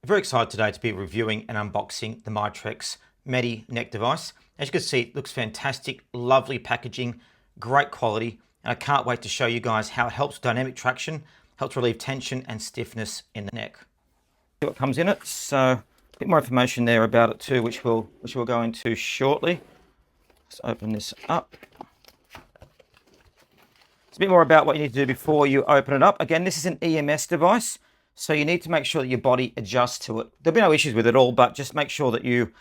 Very excited today to be reviewing and unboxing the MYTREX Medi Neck device. As you can see, it looks fantastic, lovely packaging, great quality, and I can't wait to show you guys how it helps with dynamic traction, helps relieve tension and stiffness in the neck. See what comes in it. So a bit more information there about it too, which we'll go into shortly. Let's open this up. It's a bit more about what you need to do before you open it up. Again, this is an EMS device, so you need to make sure that your body adjusts to it. There'll be no issues with it all, but just make sure that you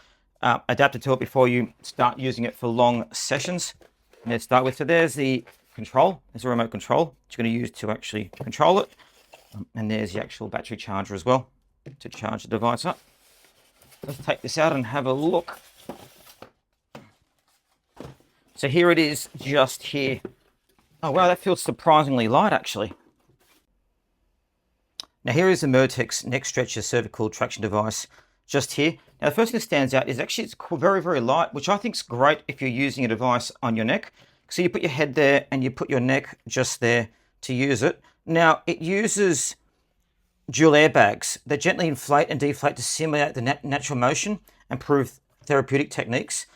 adapt to it before you start using it for long sessions. And let's start with, so there's the control. There's a remote control that you're going to use to actually control it. And there's the actual battery charger as well to charge the device up. Let's take this out and have a look. So here it is, just here. Oh wow, that feels surprisingly light actually. Now here is the MYTREX Neck Stretcher Cervical Traction Device just here. Now the first thing that stands out is actually it's very, very light, which I think is great if you're using a device on your neck. So you put your head there and you put your neck just there to use it. Now it uses dual airbags that gently inflate and deflate to simulate the natural motion and improve therapeutic techniques.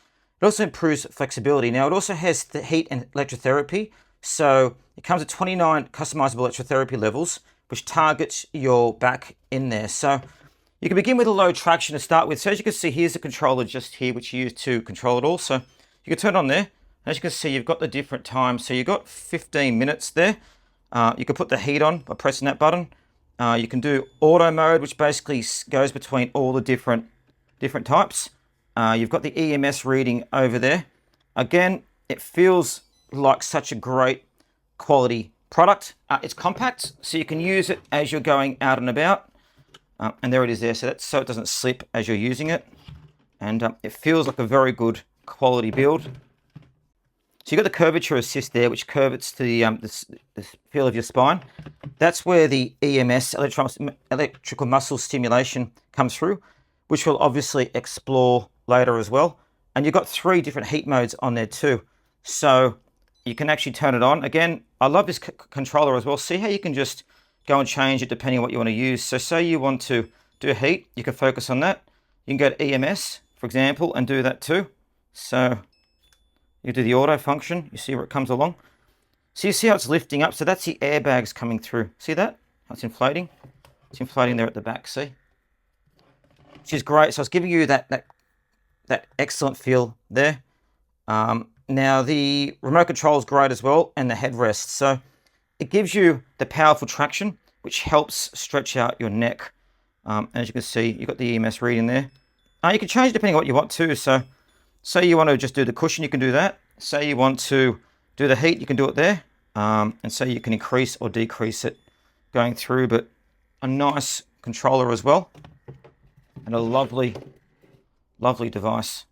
It also improves flexibility. Now it also has the heat and electrotherapy. So it comes with 29 customizable electrotherapy levels, which targets your back in there. So you can begin with a low traction to start with. So as you can see, here's the controller just here, which you use to control it all. So you can turn it on there. As you can see, you've got the different times. So you've got 15 minutes there. You can put the heat on by pressing that button. You can do auto mode, which basically goes between all the different types. You've got the EMS reading over there. Again, it feels like such a great quality product. It's compact, so you can use it as you're going out and about. And there it is there, so that's so it doesn't slip as you're using it. And it feels like a very good quality build. So you've got the curvature assist there, which curvates to the feel of your spine. That's where the EMS, electrical muscle stimulation, comes through, which we'll obviously explore later as well. And you've got 3 different heat modes on there too. So you can actually turn it on. Again, I love this controller as well. See how you can just go and change it depending on what you want to use. So say you want to do heat, you can focus on that. You can go to EMS, for example, and do that too. So you do the auto function. You see where it comes along. So you see how it's lifting up. So that's the airbags coming through. See that? How it's inflating? It's inflating there at the back, see? Which is great. So it's giving you that excellent feel there. Now the remote control is great as well, and the headrest. So it gives you the powerful traction, which helps stretch out your neck. As you can see, you've got the EMS reading there. You can change depending on what you want to. So say you want to just do the cushion, you can do that. Say you want to do the heat, you can do it there. And say you can increase or decrease it going through, but a nice controller as well. And a lovely, lovely device.